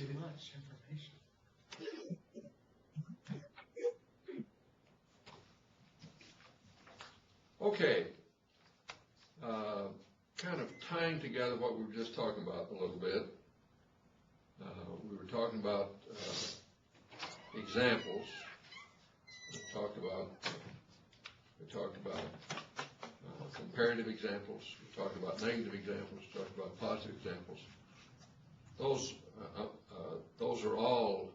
too much information. Okay. Kind of tying together what we were just talking about a little bit. We were talking about examples. We talked about comparative examples. We talked about negative examples. We talked about positive examples. Those are all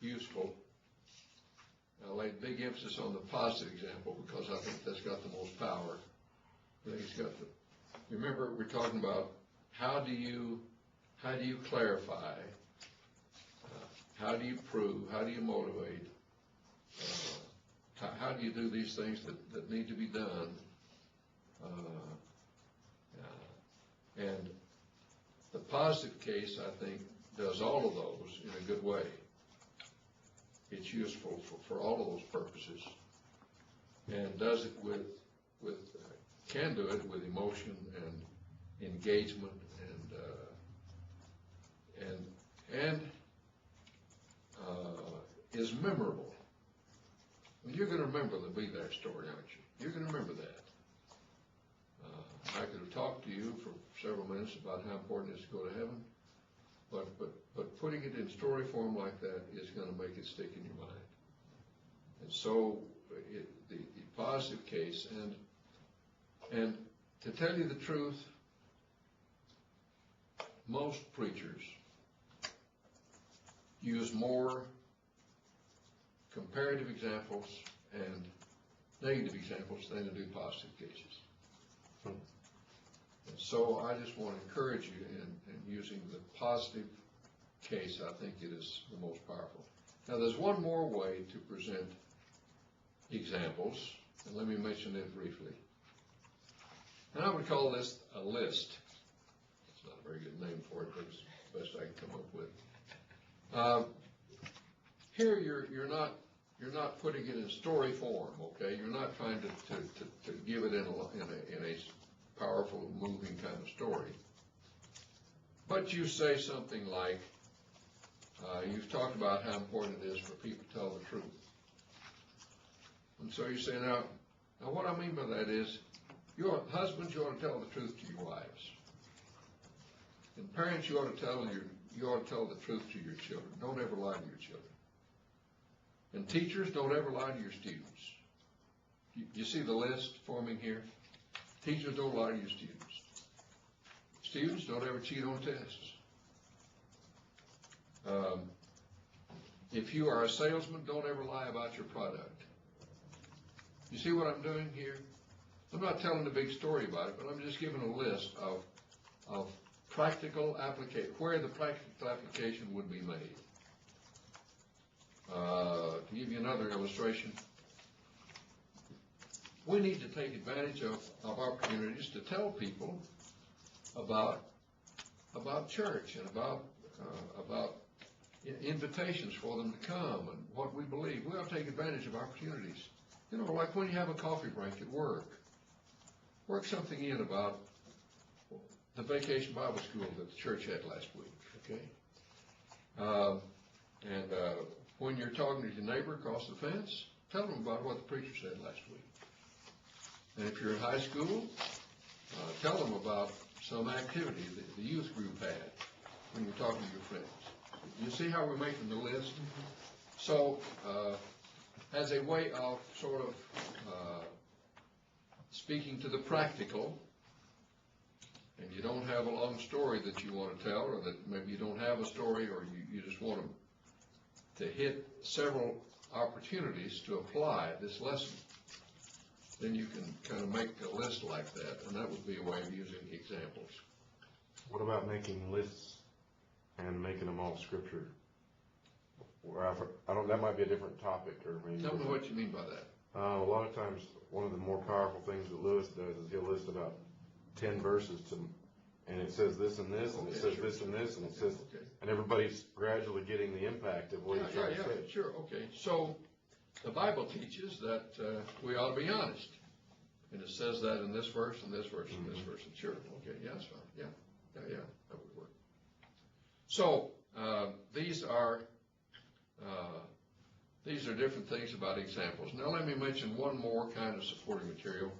useful. I laid big emphasis on the positive example because I think that's got the most power. I think it's got the. Remember, we're talking about how do you clarify, how do you prove, how do you motivate, how do you do these things that need to be done, and the positive case, I think, does all of those in a good way. It's useful for all of those purposes, and does it can do it with emotion and engagement and is memorable. Well, you're going to remember the Be There story, aren't you? You're going to remember that. I could have talked to you for several minutes about how important it is to go to heaven, but putting it in story form like that is going to make it stick in your mind. And so the positive case, and to tell you the truth, most preachers use more comparative examples and negative examples than to do positive cases. And so I just want to encourage you in using the positive case. I think it is the most powerful. Now there's one more way to present examples, and let me mention it briefly. And I would call this a list. It's not a very good name for it, but it's the best I can come up with. Here you're not putting it in story form, okay? You're not trying to give it in a powerful, moving kind of story. But you say something like, you've talked about how important it is for people to tell the truth. And so you say, now what I mean by that is, your husbands, you ought to tell the truth to your wives. And parents, you ought to tell the truth to your children. Don't ever lie to your children. And teachers, don't ever lie to your students. You see the list forming here? Teachers, don't lie to your students. Students, don't ever cheat on tests. If you are a salesman, don't ever lie about your product. You see what I'm doing here? I'm not telling a big story about it, but I'm just giving a list of practical application, where the practical application would be made. To give you another illustration, we need to take advantage of opportunities to tell people about church and about invitations for them to come and what we believe. We ought to take advantage of opportunities. You know, like when you have a coffee break at work. Work something in about the vacation Bible school that the church had last week, okay? When you're talking to your neighbor across the fence, tell them about what the preacher said last week. And if you're in high school, tell them about some activity that the youth group had when you're talking to your friends. You see how we're making the list? So, as a way of sort of speaking to the practical, and you don't have a long story that you want to tell, or that maybe you don't have a story, or you just want to hit several opportunities to apply this lesson, then you can kind of make a list like that, and that would be a way of using examples. What about making lists and making them all scripture? That might be a different topic, or maybe. Tell me what you mean by that. A lot of times, one of the more powerful things that Lewis does is he'll list about 10 verses and it says this and this, and it says this and this, and it says, and everybody's gradually getting the impact of what he's trying to say. Sure, okay. So the Bible teaches that we ought to be honest, and it says that in this verse, and this verse, and this verse. And sure, okay, yeah, that's fine. Yeah, that would work. So These are different things about examples. Now let me mention one more kind of supporting material.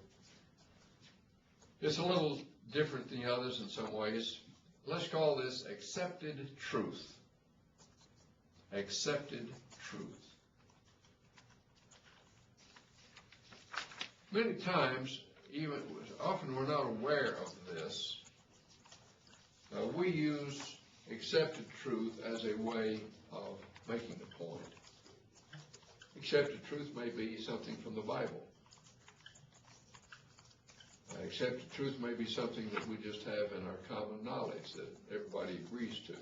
It's a little different than the others in some ways. Let's call this accepted truth. Accepted truth. Many times, often we're not aware of this, we use accepted truth as a way of making a point. Accepted truth may be something from the Bible. Accepted truth may be something that we just have in our common knowledge that everybody agrees to.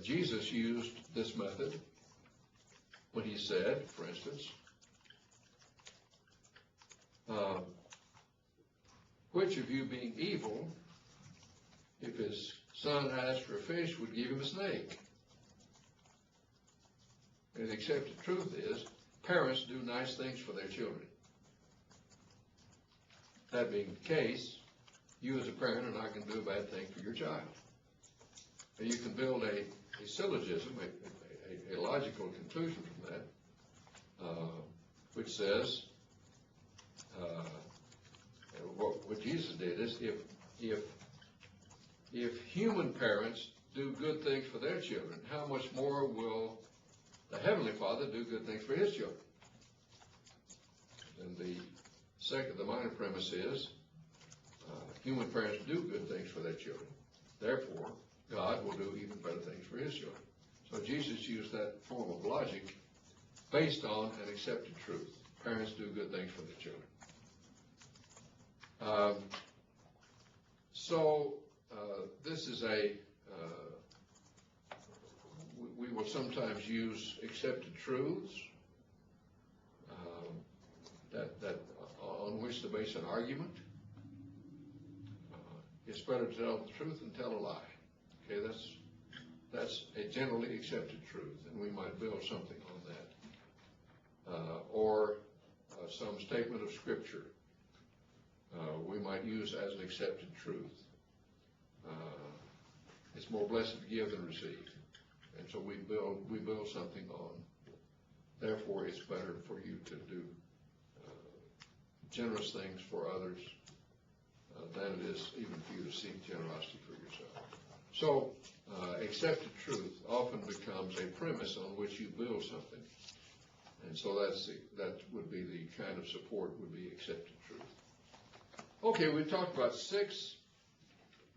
Jesus used this method when he said, for instance, which of you being evil, if his son asked for a fish, would give him a snake? And the accepted truth is, parents do nice things for their children. That being the case, you as a parent are not going to do a bad thing for your child. And you can build a syllogism, a logical conclusion from that, which says, what Jesus did is, if human parents do good things for their children, how much more will the Heavenly Father do good things for his children? And the minor premise is, human parents do good things for their children. Therefore, God will do even better things for his children. So Jesus used that form of logic based on an accepted truth. Parents do good things for their children. This is we will sometimes use accepted truths that on which to base an argument. It's better to tell the truth than tell a lie. Okay, that's a generally accepted truth, and we might build something on that. Or some statement of Scripture we might use as an accepted truth. It's more blessed to give than receive. And so we build something on. Therefore, it's better for you to do generous things for others than it is even for you to seek generosity for yourself. So, accepted truth often becomes a premise on which you build something. And so that would be the kind of support would be accepted truth. Okay, we've talked about 6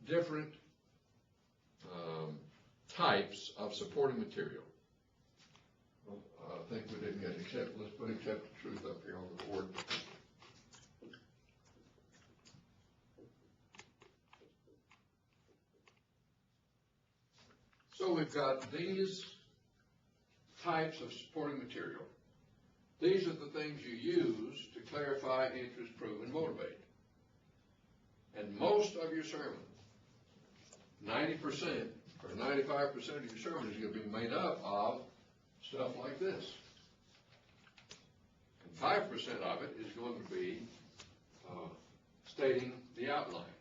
different types of supporting material. Well, I think we didn't get let's put accepted truth up here on the board. So we've got these types of supporting material. These are the things you use to clarify, interest, prove, and motivate. And most of your sermon, 90% or 95% of your sermon is going to be made up of stuff like this. And 5% of it is going to be stating the outline.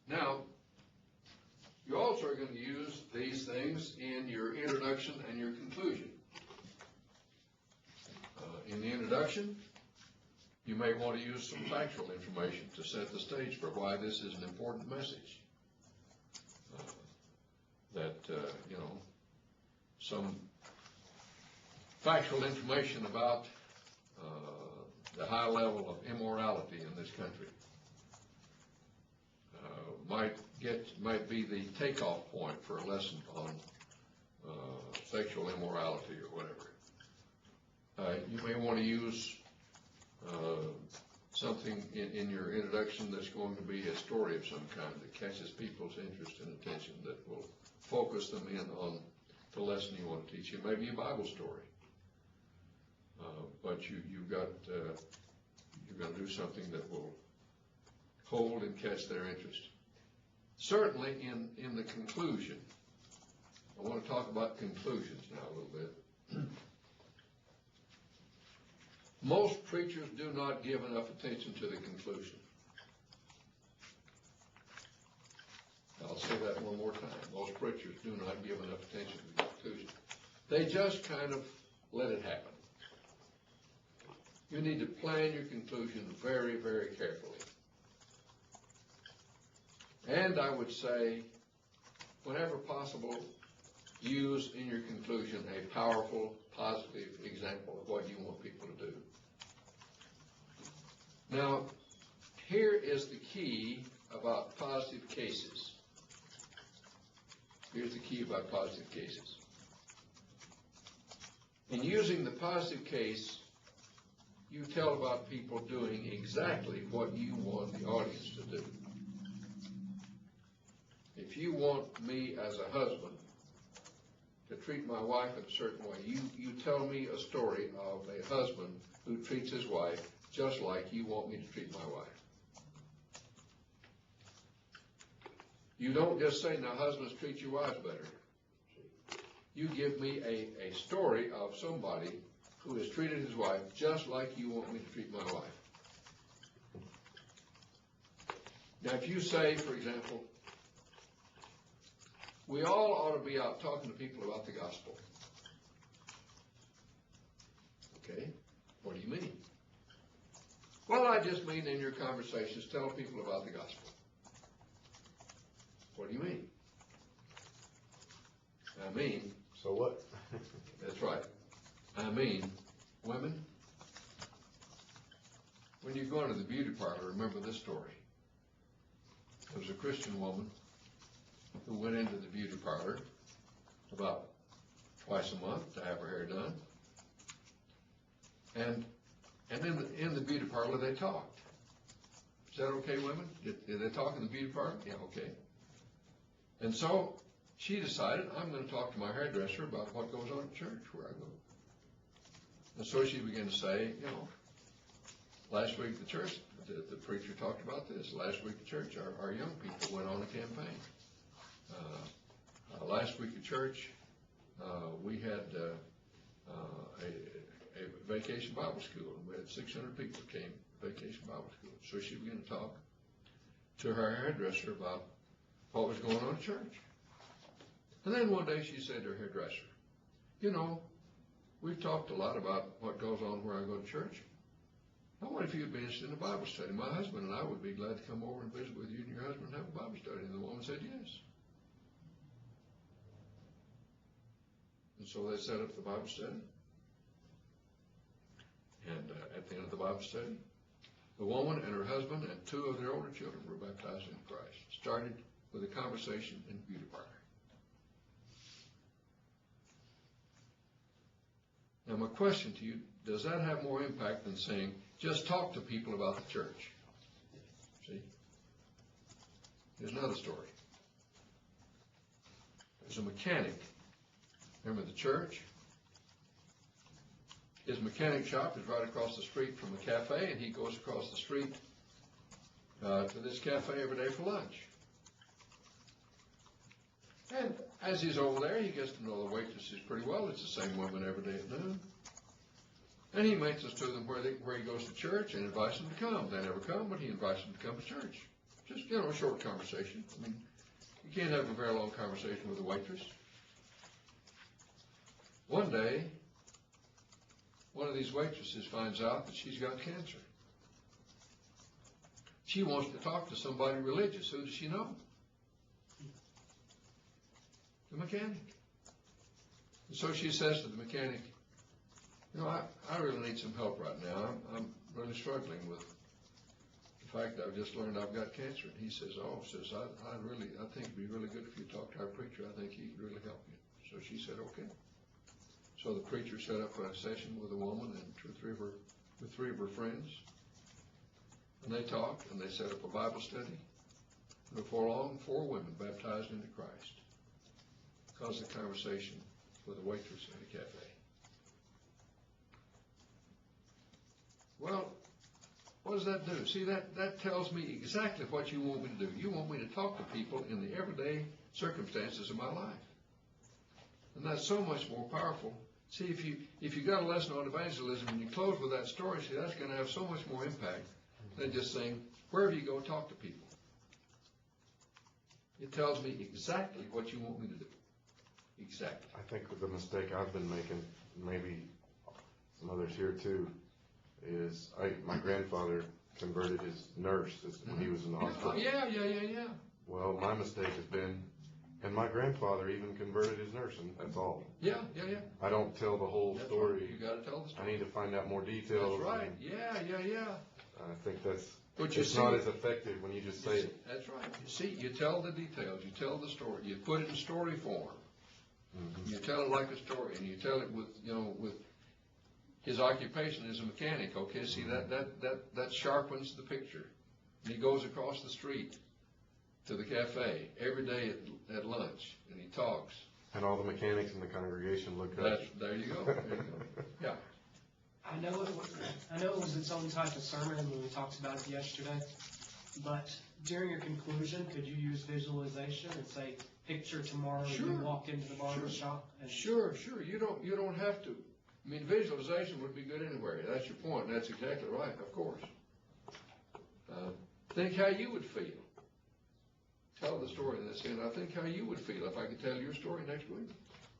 Now, you also are going to use these things in your introduction and your conclusion. In the introduction, you may want to use some factual information to set the stage for why this is an important message. Some factual information about the high level of immorality in this country might be the takeoff point for a lesson on sexual immorality or whatever. You may want to use something in your introduction that's going to be a story of some kind that catches people's interest and attention, that will focus them in on the lesson you want to teach. It may be a Bible story, but you've got you're going to do something that will hold and catch their interest. Certainly in the conclusion, I want to talk about conclusions now a little bit. Most preachers do not give enough attention to the conclusion. I'll say preachers do not give enough attention to the conclusion. They just kind of let it happen. You need to plan your conclusion very, very carefully. And I would say, whenever possible, use in your conclusion a powerful, positive example of what you want people to do. Now, here is the key about positive cases. Here's the key about positive cases. In using the positive case, you tell about people doing exactly what you want the audience to do. If you want me as a husband to treat my wife in a certain way, you tell me a story of a husband who treats his wife just like you want me to treat my wife. You don't just say, now husbands, treat your wives better. You give me a story of somebody who has treated his wife just like you want me to treat my wife. Now if you say, for example, we all ought to be out talking to people about the gospel. Okay, what do you mean? Well, I just mean in your conversations, tell people about the gospel. What do you mean? I mean... So what? That's right. I mean, women, when you go into the beauty parlor, remember this story. There was a Christian woman who went into the beauty parlor about twice a month to have her hair done. And in the beauty parlor, they talked. Is that okay, women? Did they talk in the beauty parlor? Yeah, okay. And so she decided, I'm going to talk to my hairdresser about what goes on at church where I go. And so she began to say, last week the church, the preacher talked about this. Last week at church, our young people went on a campaign. Last week at church, we had a vacation Bible school. We had 600 people came to vacation Bible school. So she began to talk to her hairdresser about what was going on at church. And then one day she said to her hairdresser, we've talked a lot about what goes on where I go to church. I wonder if you'd be interested in a Bible study. My husband and I would be glad to come over and visit with you and your husband and have a Bible study. And the woman said yes. And so they set up the Bible study. And at the end of the Bible study, the woman and her husband and two of their older children were baptized into Christ. Started with a conversation in the beauty parlor. Now my question to you, does that have more impact than saying, just talk to people about the church? See? Here's another story. There's a mechanic. Remember the church? His mechanic shop is right across the street from the cafe, and he goes across the street to this cafe every day for lunch. And as he's over there, he gets to know the waitresses pretty well. It's the same woman every day at noon. And he mentions to them where he goes to church and invites them to come. They never come, but he invites them to come to church. Just, a short conversation. I mean, you can't have a very long conversation with a waitress. One day, one of these waitresses finds out that she's got cancer. She wants to talk to somebody religious. Who does she know? The mechanic. And so she says to the mechanic, I really need some help right now. I'm really struggling with the fact that I've just learned I've got cancer. And he says, I think it'd be really good if you talk to our preacher. I think he could really help you. So she said, okay. So the preacher set up a session with a woman and with three of her friends. And they talked and they set up a Bible study. And before long, 4 women baptized into Christ because of the conversation with a waitress at a cafe. Well, what does that do? See, that tells me exactly what you want me to do. You want me to talk to people in the everyday circumstances of my life. And that's so much more powerful. See, if you got a lesson on evangelism and you close with that story, see, that's going to have so much more impact than just saying, wherever you go, talk to people. It tells me exactly what you want me to do. Exactly. I think the mistake I've been making, maybe some others here too, is my grandfather converted his nurse when he was in the hospital. Yeah. Well, my mistake has been, and my grandfather even converted his nurse, and that's all. Yeah. I don't tell the whole That's story. Right. You gotta tell the story. I need to find out more details. That's right. Yeah. I think But you it's see, not as effective when you just say it. That's right. You see, you tell the details, you tell the story, you put it in story form. Mm-hmm. You tell it like a story, and you tell it with his occupation as a mechanic. Okay, see that sharpens the picture. And he goes across the street to the cafe every day at lunch, and he talks. And all the mechanics in the congregation look up. There you go. Yeah. I know it was its own type of sermon when we talked about it yesterday, but during your conclusion, could you use visualization and say, picture tomorrow Sure. you walk into the barber shop? And Sure. You don't have to. I mean, visualization would be good anywhere. That's your point. And that's exactly right. Of course. Think how you would feel. Tell the story in this end. I think how you would feel if I could tell your story next week.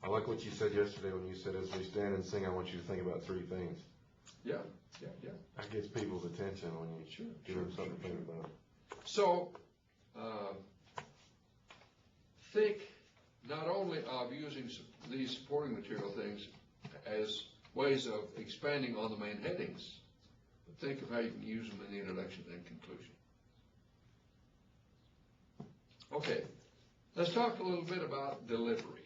I like what you said yesterday when you said, as we stand and sing, I want you to think about three things. Yeah. That gets people's attention when you give them something to think about. So, think not only of using these supporting material things as ways of expanding on the main headings, but think of how you can use them in the introduction and conclusion. Okay, let's talk a little bit about delivery.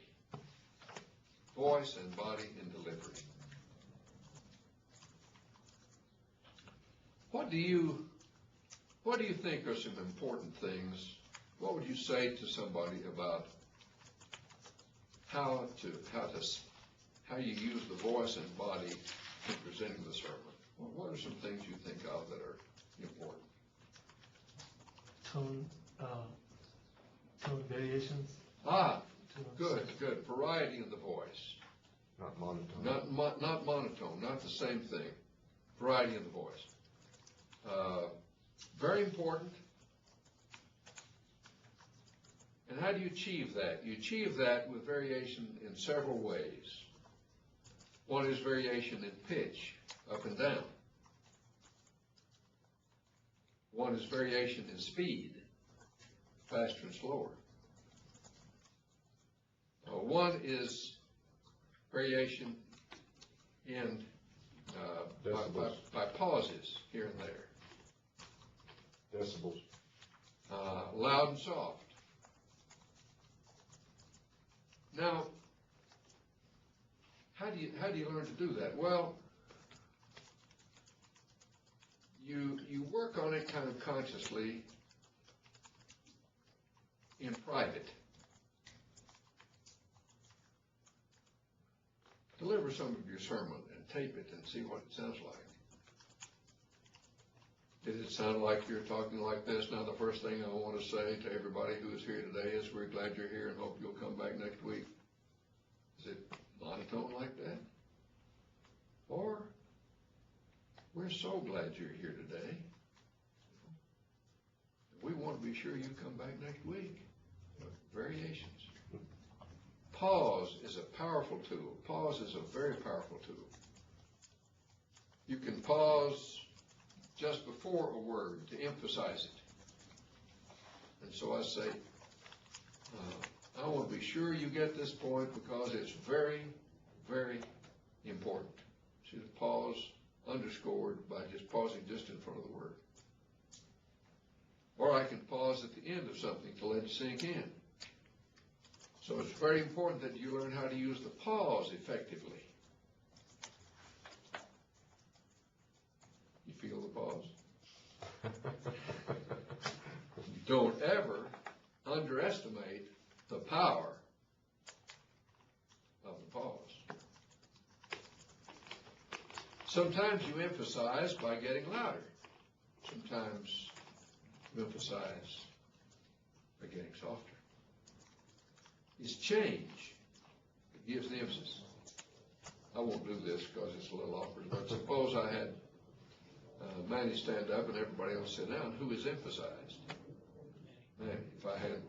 Voice and body in delivery. What do you think are some important things? What would you say to somebody about how you use the voice and body in presenting the sermon? What are some things you think of that are important? Tone variations. Good. Variety in the voice. Not monotone. Not monotone, not the same thing. Variety in the voice. Very important. And how do you achieve that? You achieve that with variation in several ways. One is variation in pitch, up and down. One is variation in speed, faster and slower. One is variation in by pauses here and there. Decibels. Loud and soft. Now, how do you learn to do that? Well, you work on it kind of consciously in private. Deliver some of your sermon and tape it and see what it sounds like. Did it sound like you're talking like this? Now, the first thing I want to say to everybody who is here today is we're glad you're here and hope you'll come back next week. Is it monotone like that? Or, we're so glad you're here today. We want to be sure you come back next week. Variations. Pause is a powerful tool. Pause is a very powerful tool. You can pause just before a word to emphasize it. And so I say, I want to be sure you get this point because it's very, very important. See the pause underscored by just pausing just in front of the word. Or I can pause at the end of something to let it sink in. So it's very important that you learn how to use the pause effectively. You feel the pause? Don't ever underestimate the power of the pause. Sometimes you emphasize by getting louder. Sometimes you emphasize by getting softer. It's change that gives the emphasis. I won't do this because it's a little awkward, but suppose I had Manny stand up and everybody else sit down. Who is emphasized? Man, if I had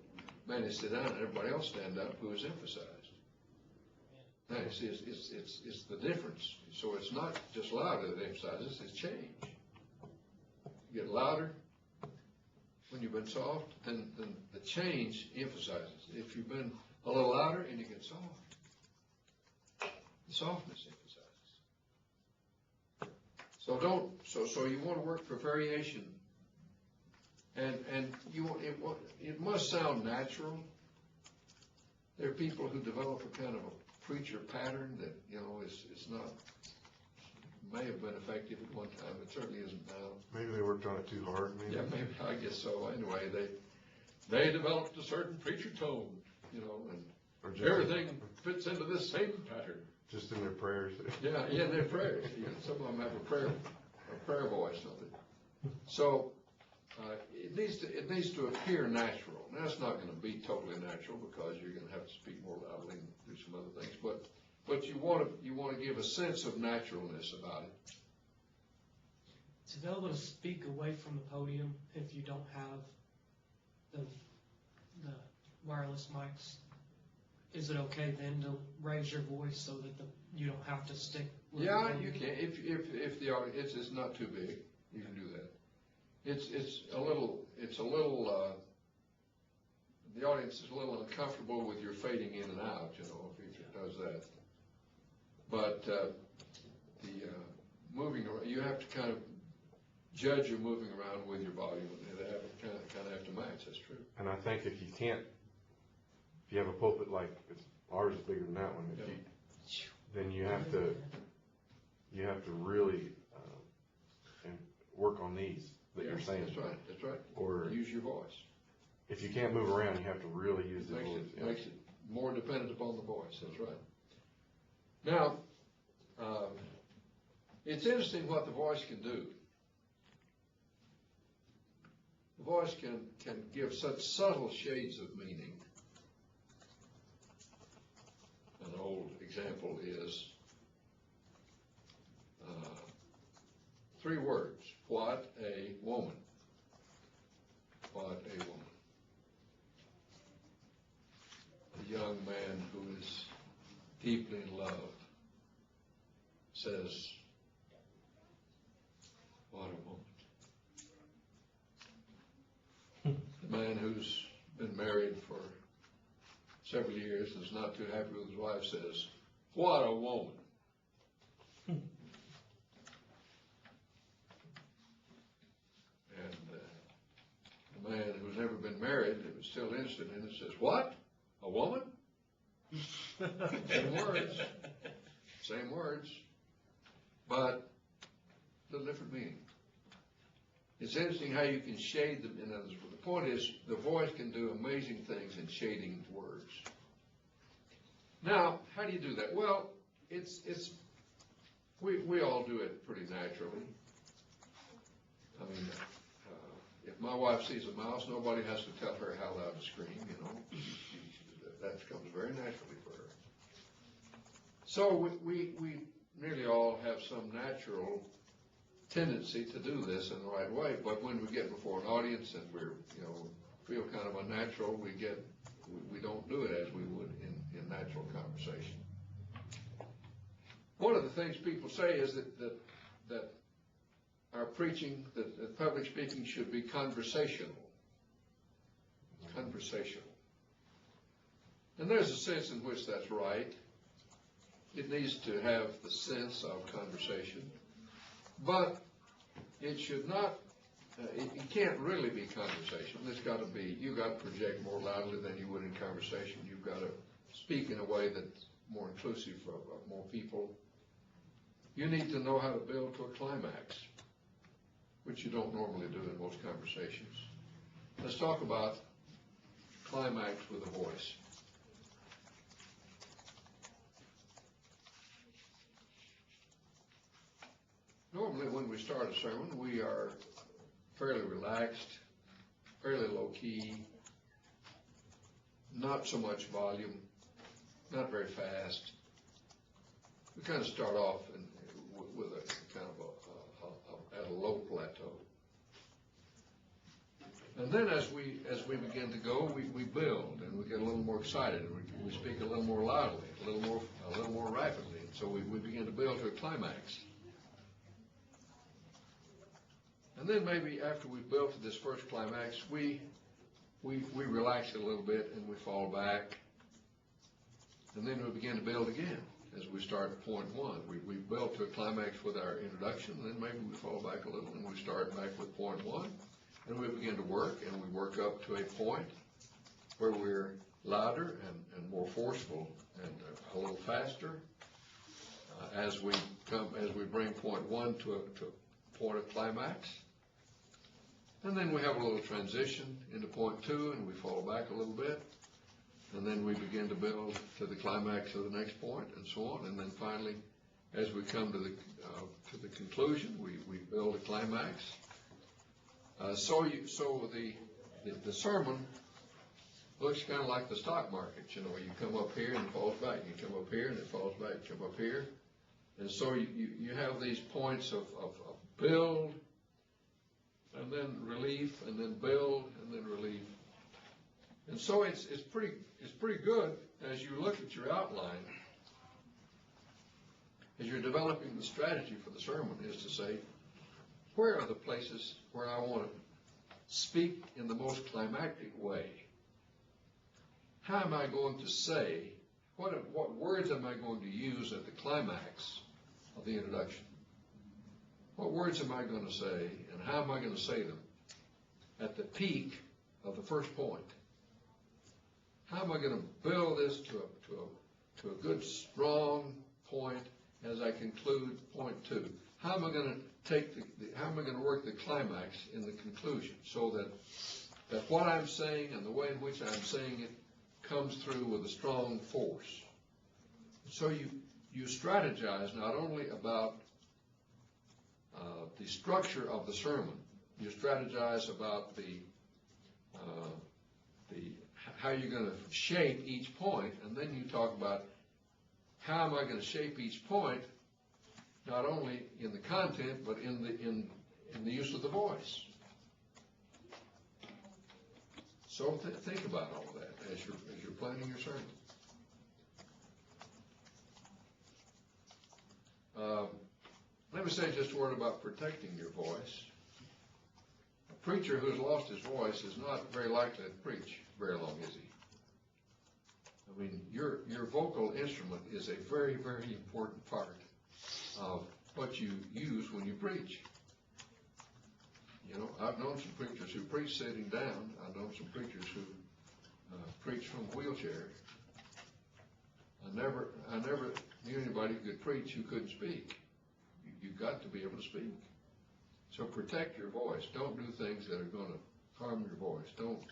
man is sit down and everybody else stand up who is emphasized. Now, you see, it's the difference. So it's not just louder that emphasizes, it's change. You get louder when you've been soft, then the change emphasizes. If you've been a little louder and you get soft, the softness emphasizes. So you want to work for variation, and it must sound natural. There are people who develop a kind of a preacher pattern that, it's not, may have been effective at one time, but certainly isn't now. Maybe they worked on it too hard, maybe. Yeah, maybe, I guess so. Anyway, they developed a certain preacher tone, and everything fits into this same pattern. Just in their prayers. Yeah, in their prayers. Some of them have a prayer voice, don't they? So, it needs to appear natural. Now, it's not going to be totally natural because you're going to have to speak more loudly and do some other things. But you want to give a sense of naturalness about it. To be able to speak away from the podium if you don't have the wireless mics, is it okay then to raise your voice so that you don't have to stick with Yeah, the you can. If the audience is not too big, you can do that. It's a little, the audience is a little uncomfortable with your fading in and out, if it does that. But the moving around, you have to kind of judge your moving around with your volume, and they kind of have to match. That's true. And I think if you have a pulpit like ours is bigger than that one, then you have to really and work on these that you're saying. That's right. Or use your voice. If you can't move around, you have to really use the voice. It makes it more dependent upon the voice. That's right. Now, it's interesting what the voice can do. The voice can give such subtle shades of meaning. An old example is 3 words. What a woman. What a woman. A young man who is deeply in love says, what a woman. The man who's been married for several years and is not too happy with his wife says, what a woman. And the man who's never been married and was still interested in it says, what? A woman? Same words, but a little different meaning. It's interesting how you can shade them in others. The point is, the voice can do amazing things in shading words. Now, how do you do that? Well, we all do it pretty naturally. I mean, if my wife sees a mouse, nobody has to tell her how loud to scream, that comes very naturally for her. So we nearly all have some natural tendency to do this in the right way, but when we get before an audience and we're, feel kind of unnatural, we don't do it as we would in natural conversation. One of the things people say is that our preaching, that public speaking should be conversational. Conversational. And there's a sense in which that's right. It needs to have the sense of conversation. But it should not, it can't really be conversation. It's got to be, you've got to project more loudly than you would in conversation. You've got to speak in a way that's more inclusive of more people. You need to know how to build to a climax, which you don't normally do in most conversations. Let's talk about climax with a voice. Normally when we start a sermon, we are fairly relaxed, fairly low-key, not so much volume, not very fast. We kind of start off with a kind of at a low plateau. And then as we begin to go, we build, and we get a little more excited, and we speak a little more loudly, a little more rapidly. And so we begin to build to a climax. And then maybe after we've built to this first climax, we relax it a little bit and we fall back. And then we begin to build again as we start at point one. We built to a climax with our introduction, and then maybe we fall back a little and we start back with point one. And we begin to work, and we work up to a point where we're louder and more forceful and a little faster as we bring point one to a point of climax. And then we have a little transition into point two, and we fall back a little bit. And then we begin to build to the climax of the next point, and so on. And then finally, as we come to the conclusion, we build a climax. So the sermon looks kind of like the stock market. You know, you come up here and it falls back. You come up here and it falls back. You come up here, and so you have these points of build, and then relief, and then build, and then relief. And so it's pretty good as you look at your outline, as you're developing the strategy for the sermon, is to say, where are the places where I want to speak in the most climactic way? How am I going to say, what words am I going to use at the climax of the introduction? What words am I going to say, and how am I going to say them at the peak of the first point? How am I going to build this to a good, strong point as I conclude point two? How am I going to how am I going to work the climax in the conclusion so that what I'm saying and the way in which I'm saying it comes through with a strong force? So you strategize not only about the structure of the sermon, you strategize about how you're going to shape each point, and then you talk about how am I going to shape each point, not only in the content, but in the use of the voice. So think about all that as you're planning your sermon. Let me say just a word about protecting your voice. A preacher who's lost his voice is not very likely to preach very long, is he? I mean, your vocal instrument is a very, very important part of what you use when you preach. You know, I've known some preachers who preach sitting down. I've known some preachers who preach from a wheelchair. I never knew anybody who could preach who couldn't speak. You've got to be able to speak. So protect your voice. Don't do things that are going to harm your voice. Don't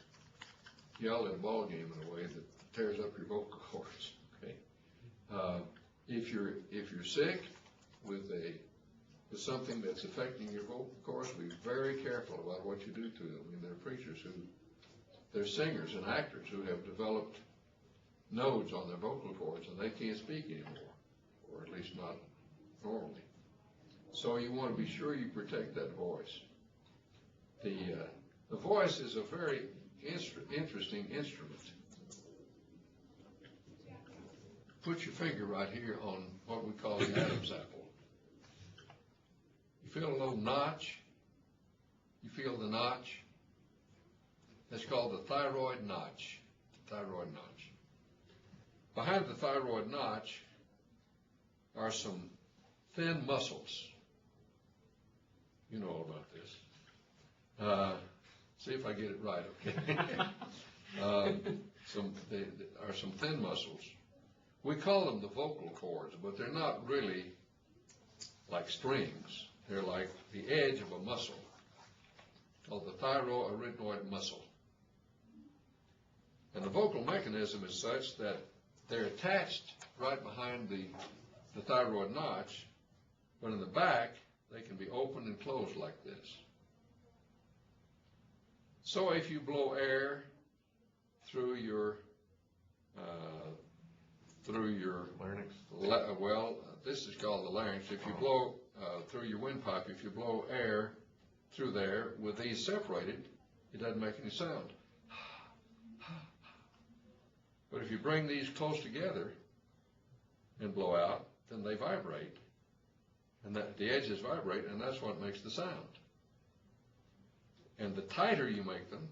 yell at a ball game in a way that tears up your vocal cords. Okay. If you're sick with something that's affecting your vocal cords, be very careful about what you do to them. I mean, there are preachers they're singers and actors who have developed nodes on their vocal cords and they can't speak anymore, or at least not normally. So you want to be sure you protect that voice. The voice is a very interesting instrument. Put your finger right here on what we call the Adam's apple. You feel a little notch? You feel the notch? That's called the thyroid notch. Thyroid notch. Behind the thyroid notch are some thin muscles. You know all about this. See if I get it right, okay? There are some thin muscles. We call them the vocal cords, but they're not really like strings. They're like the edge of a muscle called the thyroarynoid muscle. And the vocal mechanism is such that they're attached right behind the thyroid notch, but in the back, they can be opened and closed like this. So if you blow air through your larynx. This is called the larynx. If you blow through your windpipe, if you blow air through there with these separated, it doesn't make any sound. But if you bring these close together and blow out, then they vibrate, and the edges vibrate, and that's what makes the sound. And the tighter you make them,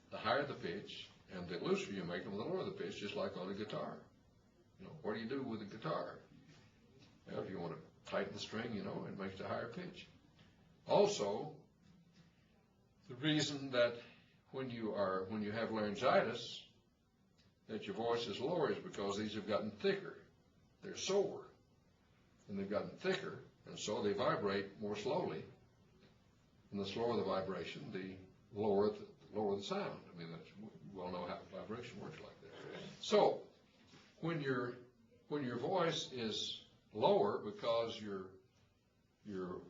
the higher the pitch, and the looser you make them, the lower the pitch, just like on a guitar. You know, what do you do with a guitar? Well, if you want to tighten the string, you know, it makes a higher pitch. Also, the reason that when you have laryngitis, that your voice is lower is because these have gotten thicker. They're sore, and they've gotten thicker, and so they vibrate more slowly. And the slower the vibration, the lower the sound. I mean, we all know how vibration works like that. So, when your voice is lower because your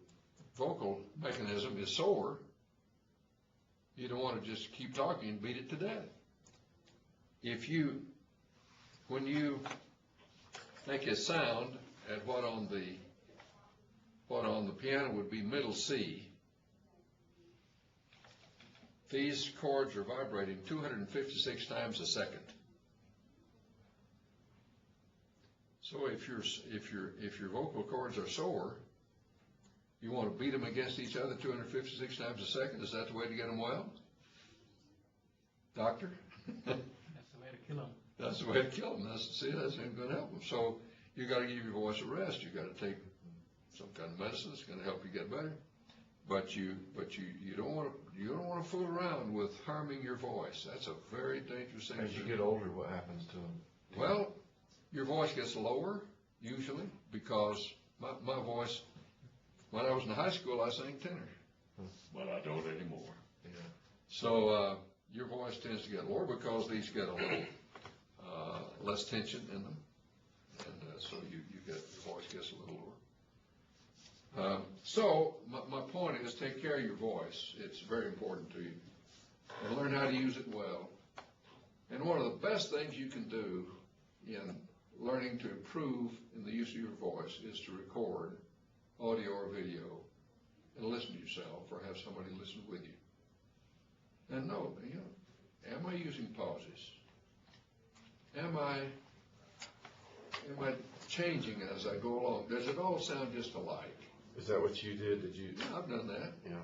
vocal mechanism is sore, you don't want to just keep talking and beat it to death. When you make a sound at what on the piano would be middle C, these chords are vibrating 256 times a second. So if your vocal cords are sore, you want to beat them against each other 256 times a second. Is that the way to get them well? Doctor? That's the way to kill them. That's the way to kill them. That's ain't going to help them. So you got to give your voice a rest. You got to take some kind of medicine that's going to help you get better. But you don't want to fool around with harming your voice. That's a very dangerous thing. As you get older, what happens to them? Well, your voice gets lower usually because my voice, when I was in high school, I sang tenor, but I don't anymore. Yeah. So your voice tends to get lower because these get a little less tension in them, and so your voice gets a little lower. So my point is, take care of your voice. It's very important to you, and learn how to use it well. And one of the best things you can do in learning to improve in the use of your voice is to record audio or video and listen to yourself, or have somebody listen with you. And know, am I using pauses? Am I changing as I go along? Does it all sound just alike? Is that what you did? Did you? Yeah, I've done that. Yeah.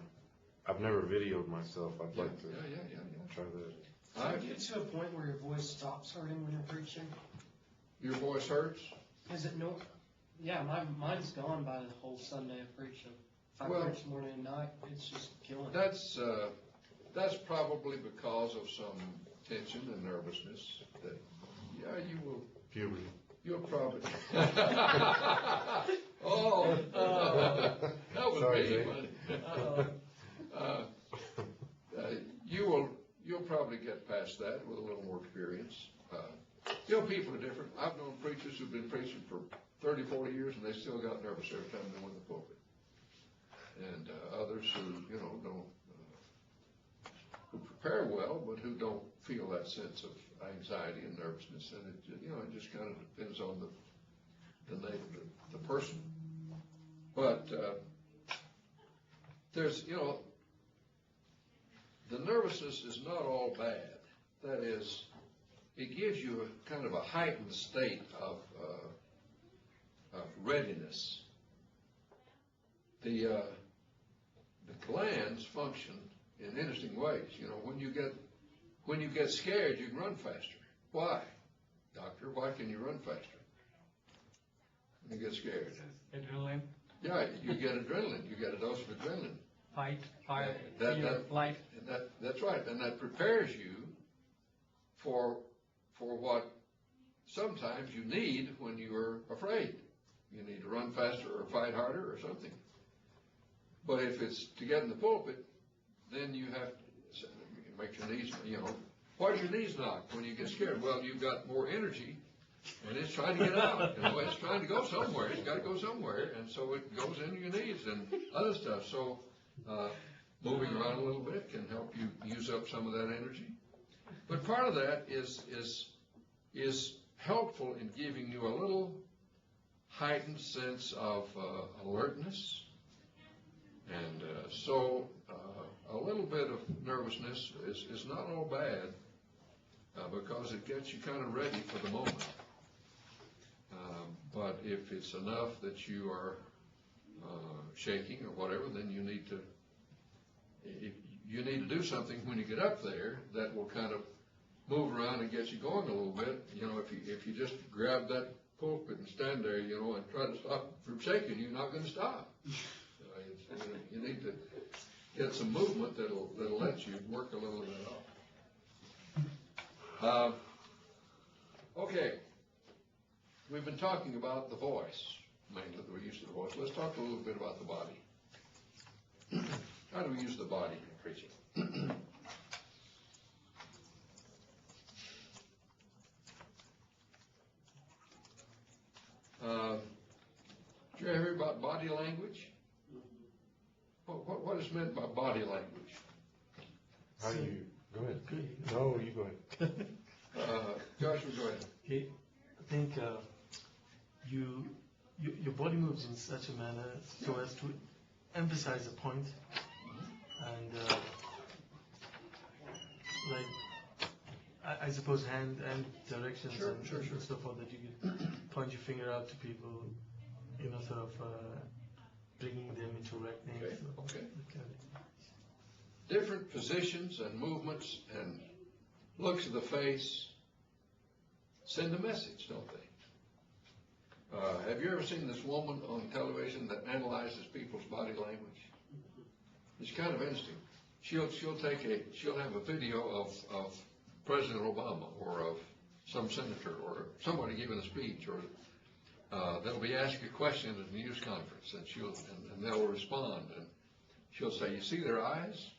I've never videoed myself. I'd like to try that. Do you get to a point where your voice stops hurting when you're preaching? Your voice hurts? Is it no? Yeah, mine's gone by the whole Sunday of preaching. If I preach morning and night, it's just killing me. That's probably because of some tension and nervousness. That you will. Puberty. You'll probably. That was Sorry, me. You'll probably get past that with a little more experience. People are different. I've known preachers who've been preaching for 30, 40 years, and they still got nervous every time they went to the pulpit. And others who, don't, who prepare well, but who don't feel that sense of anxiety and nervousness. And it just kind of depends on the person. But there's, the nervousness is not all bad. That is, it gives you a kind of a heightened state of readiness. The glands function in interesting ways. When you get scared, you can run faster. Why, doctor? Why can you run faster when you get scared? Adrenaline. Yeah, you get adrenaline. You get a dose of adrenaline. Fight, flight. That's right, and that prepares you for what sometimes you need when you are afraid. You need to run faster or fight harder or something. But if it's to get in the pulpit, then you have to make your knees, why do your knees knock when you get scared? Well, you've got more energy, and it's trying to get out. It's trying to go somewhere. It's got to go somewhere, and so it goes into your knees and other stuff. So moving around a little bit can help you use up some of that energy. But part of that is helpful in giving you a little heightened sense of alertness. And so a little bit of nervousness is not all bad, because it gets you kind of ready for the moment. But if it's enough that you are shaking or whatever, then you need to do something when you get up there that will kind of move around and get you going a little bit. You know, if you just grab that pulpit and stand there, you know, and try to stop from shaking, you're not going to stop. You need to get some movement that'll let you work a little bit off. Okay, we've been talking about the voice, mainly the use of the voice. Let's talk a little bit about the body. How do we use the body in preaching? Did you ever hear about body language? What is meant by body language? How do you, go ahead. No, you go ahead. Joshua, go ahead. Okay, I think your body moves in such a manner so as to emphasize a point, and like I suppose hand directions and so forth, that you can point your finger out to people, you know, sort of bringing them into reckoning. Okay. Different positions and movements and looks of the face send a message, don't they? Have you ever seen this woman on television that analyzes people's body language? It's kind of interesting. She'll have a video of President Obama or of some senator or somebody giving a speech, or they'll be asked a question at a news conference, and they'll respond, and she'll say, "You see their eyes?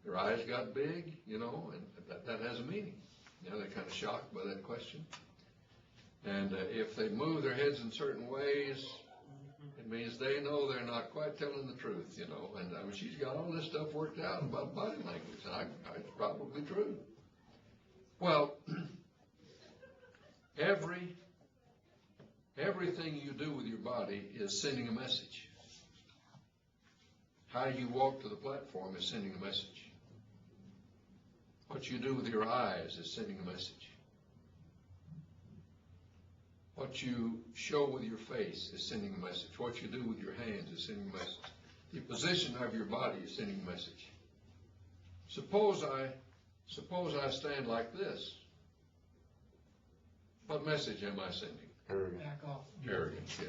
Their eyes got big, you know," and that has a meaning. You know, they're kind of shocked by that question. And if they move their heads in certain ways, it means they know they're not quite telling the truth, you know. And I mean, she's got all this stuff worked out about body language, and it's probably true. Well, everything you do with your body is sending a message. How you walk to the platform is sending a message. What you do with your eyes is sending a message. What you show with your face is sending a message. What you do with your hands is sending a message. The position of your body is sending a message. Suppose I stand like this. What message am I sending? Arrogant. Back off. Arrogance, yeah.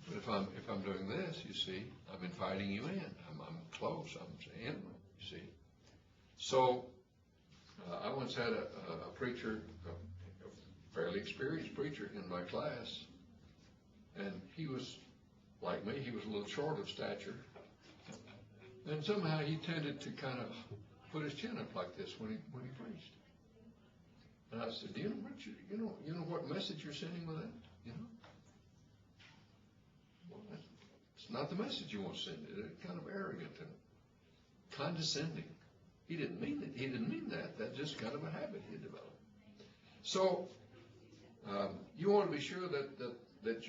But if I'm doing this, you see, I'm inviting you in. I'm close. I'm intimate. You see. So I once had a preacher, a fairly experienced preacher in my class, and he was like me. He was a little short of stature, and somehow he tended to kind of put his chin up like this when he preached. And I said, "Do you know what you know what message you're sending with that? You know, well, it's not the message you want to send. It's kind of arrogant and condescending. He didn't mean it. He didn't mean that. That's just kind of a habit he developed. So you want to be sure that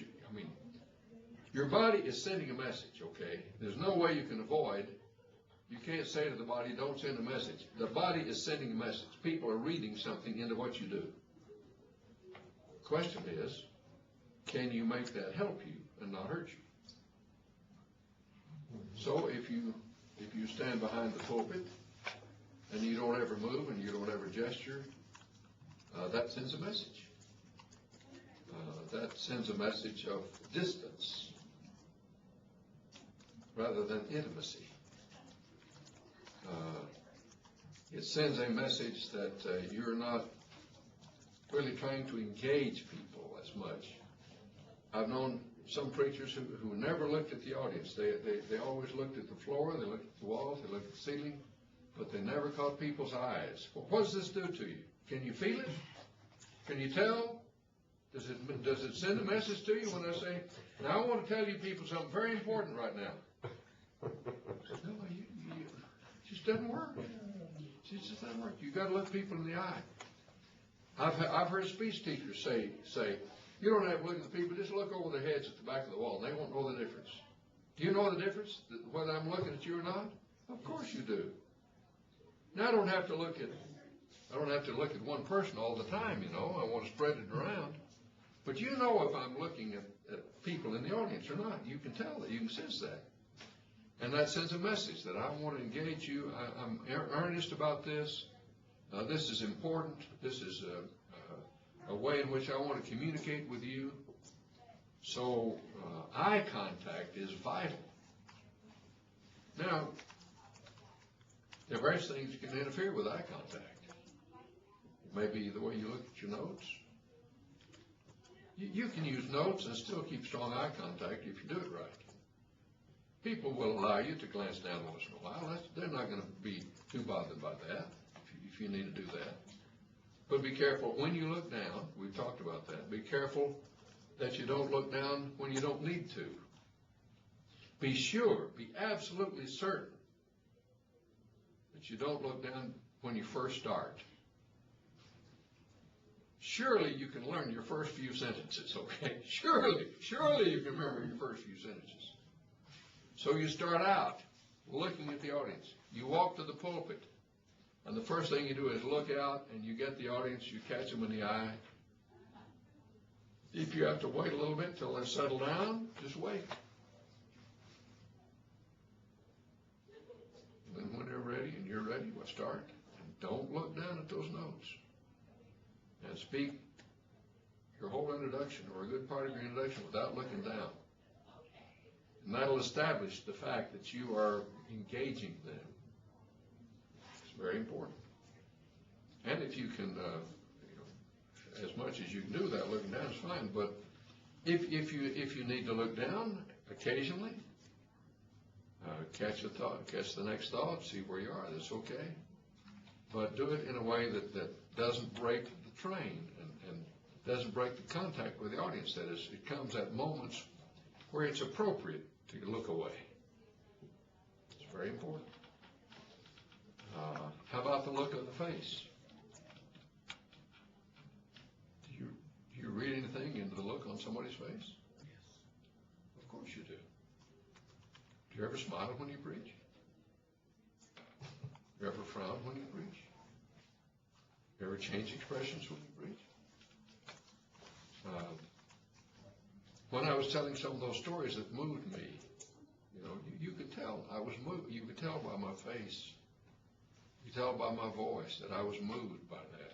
your body is sending a message. Okay, there's no way you can avoid. You can't say to the body, "Don't send a message." The body is sending a message. People are reading something into what you do. The question is, can you make that help you and not hurt you? So if you stand behind the pulpit and you don't ever move and you don't ever gesture, that sends a message. That sends a message of distance rather than intimacy. It sends a message that you're not really trying to engage people as much. I've known some preachers who never looked at the audience. They always looked at the floor, they looked at the walls, they looked at the ceiling, but they never caught people's eyes. Well, what does this do to you? Can you feel it? Can you tell? Does it send a message to you when I say, "Now I want to tell you people something very important right now"? No, it just doesn't work. It just doesn't work. You've got to look people in the eye. I've heard speech teachers say, "You don't have to look at the people, just look over their heads at the back of the wall, and they won't know the difference." Do you know the difference, whether I'm looking at you or not? Of course you do. Now I don't have to look at one person all the time, you know. I want to spread it around. But you know if I'm looking at people in the audience or not. You can tell that. You can sense that. And that sends a message that I want to engage you. I'm earnest about this. This is important. This is a way in which I want to communicate with you. So eye contact is vital. Now, there are various things that can interfere with eye contact. It may be the way you look at your notes. You can use notes and still keep strong eye contact if you do it right. People will allow you to glance down once in a while. They're not going to be too bothered by that if you need to do that. But be careful when you look down. We've talked about that. Be careful that you don't look down when you don't need to. Be sure, be absolutely certain that you don't look down when you first start. Surely you can learn your first few sentences, okay? Surely you can remember your first few sentences. So you start out looking at the audience. You walk to the pulpit, and the first thing you do is look out, and you get the audience, you catch them in the eye. If you have to wait a little bit till they settle down, just wait. And when they're ready and you're ready, we'll start. And don't look down at those notes. And speak your whole introduction or a good part of your introduction without looking down. And that'll establish the fact that you are engaging them. It's very important. And if you can, as much as you can do without looking down is fine. But if you need to look down occasionally, catch a thought, catch the next thought, see where you are. That's okay. But do it in a way that doesn't break the train and doesn't break the contact with the audience. That is, it comes at moments where it's appropriate to look away. It's very important. How about the look of the face? Do you read anything into the look on somebody's face? Yes. Of course you do. Do you ever smile when you preach? You ever frown when you preach? You ever change expressions when you preach? When I was telling some of those stories that moved me, you could tell I was moved. You could tell by my face. You could tell by my voice that I was moved by that.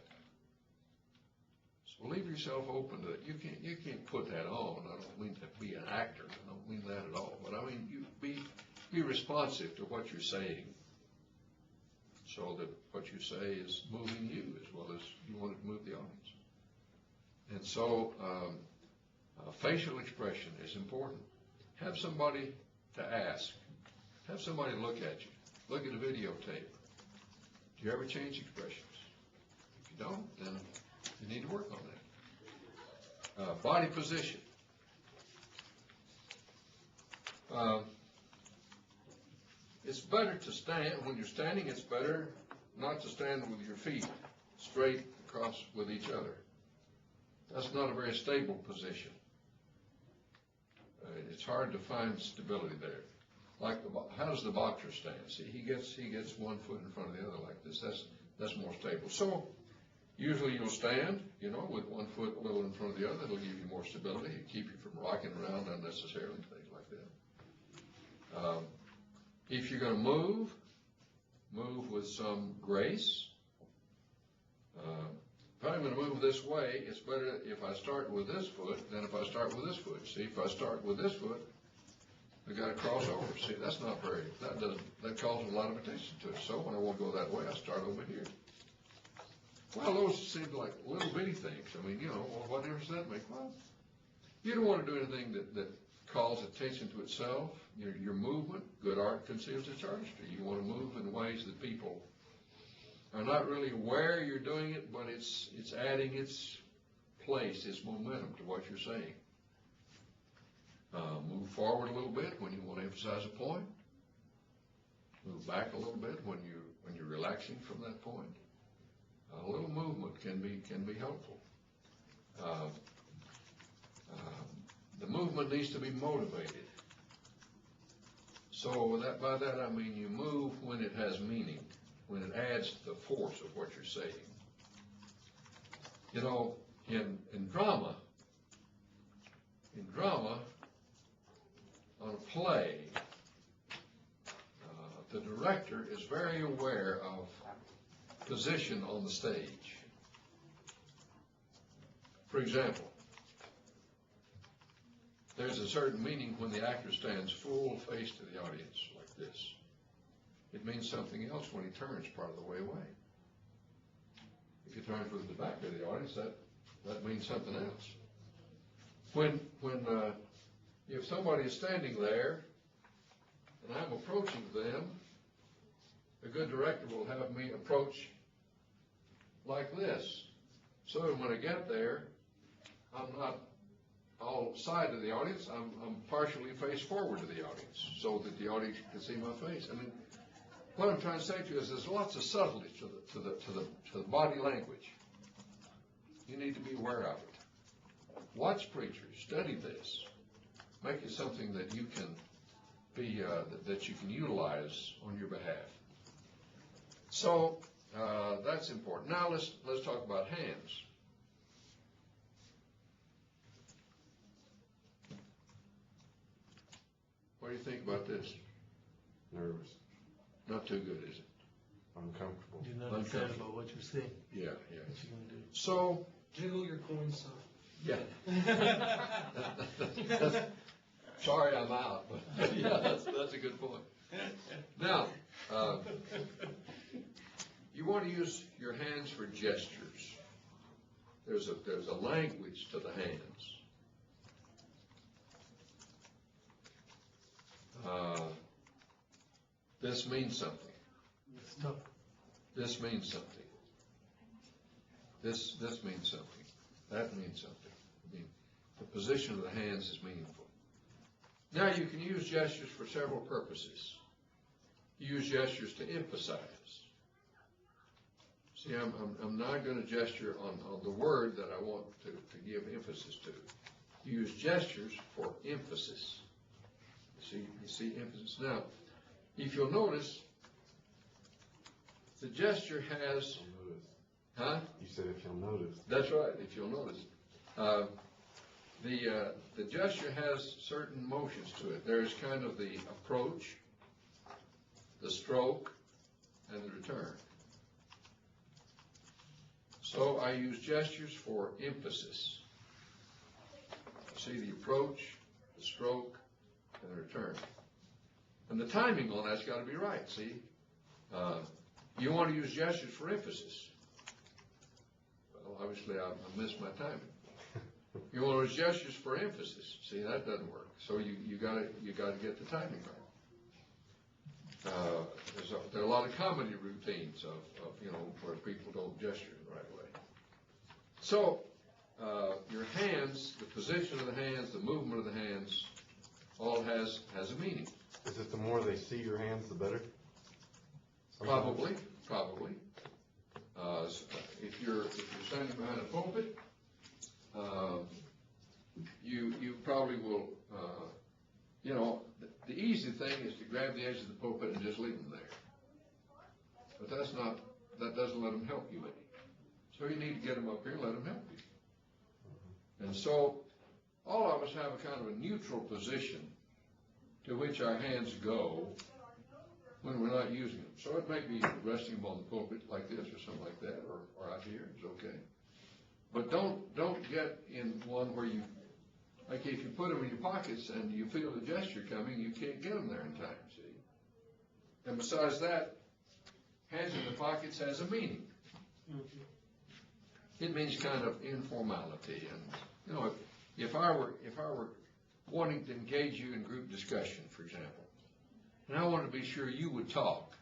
So leave yourself open to it. You can't put that on. I don't mean to be an actor. I don't mean that at all. But I mean you be responsive to what you're saying, so that what you say is moving you as well as you want it to move the audience. And so facial expression is important. Have somebody to ask. Have somebody look at you. Look at a videotape. Do you ever change expressions? If you don't, then you need to work on that. Body position. It's better to stand. When you're standing, it's better not to stand with your feet straight across with each other. That's not a very stable position. It's hard to find stability there. Like how does the boxer stand? See, he gets one foot in front of the other like this. That's more stable. So usually you'll stand, with one foot a little in front of the other. It'll give you more stability and keep you from rocking around unnecessarily, things like that. If you're going to move with some grace. If I'm going to move this way, it's better if I start with this foot than if I start with this foot. See, if I start with this foot, I got to cross over. See, that calls a lot of attention to it. So when I want to go that way, I start over here. Well, those seem like little bitty things. I mean, well, what difference does that make? Well, you don't want to do anything that calls attention to itself. Your movement, good art conceals its artistry. You want to move in ways that people are not really aware you're doing it, but it's adding its place, its momentum to what you're saying. Move forward a little bit when you want to emphasize a point. Move back a little bit when you're relaxing from that point. A little movement can be helpful. The movement needs to be motivated. So by that I mean you move when it has meaning, when it adds to the force of what you're saying. You know, in drama, on a play, the director is very aware of position on the stage. For example, there's a certain meaning when the actor stands full face to the audience like this. It means something else when he turns part of the way away. If he turns with the back of the audience, that means something else. If somebody is standing there and I'm approaching them, a good director will have me approach like this. So that when I get there, I'm not all side of the audience, I'm partially face forward to the audience so that the audience can see my face. I mean, what I'm trying to say to you is there's lots of subtlety to the body language. You need to be aware of it. Watch preachers, study this. Make it something that you can be, that you can utilize on your behalf. So, that's important. Now let's talk about hands. What do you think about this? Nervous. Not too good, is it? Uncomfortable. You're not excited about what you're saying. Yeah. What you're going to do. So, Jiggle your coin sign. yeah. Sorry, I'm out, but yeah, that's a good point. Now, you want to use your hands for gestures. There's a language to the hands. This means something. Stop. This means something. This means something. That means something. I mean, the position of the hands is meaningful. Now you can use gestures for several purposes. You use gestures to emphasize. See, I'm not going to gesture on the word that I want to give emphasis to. You use gestures for emphasis. You see emphasis. Now, if you'll notice, the gesture has, huh? You said if you'll notice. That's right, if you'll notice. The gesture has certain motions to it. There's kind of the approach, the stroke, and the return. So I use gestures for emphasis. See the approach, the stroke, and the return. And the timing on that's got to be right, see? You want to use gestures for emphasis. Well, obviously I missed my timing. You want to use gestures for emphasis. See, that doesn't work. So you got to get the timing right. There are a lot of comedy routines of where people don't gesture the right way. So your hands, the position of the hands, the movement of the hands, all has a meaning. Is it the more they see your hands, the better? Probably. If you're standing behind a pulpit, you probably will. The easy thing is to grab the edge of the pulpit and just leave them there. But that doesn't let them help you any. So you need to get them up here and let them help you. And so all of us have a kind of a neutral position to which our hands go when we're not using them. So it may be resting them on the pulpit like this or something like that, or out here, it's okay. But don't get in one where you, like if you put them in your pockets and you feel the gesture coming, you can't get them there in time, see? And besides that, hands in the pockets has a meaning. It means kind of informality. And, if I were wanting to engage you in group discussion, for example, and I wanted to be sure you would talk,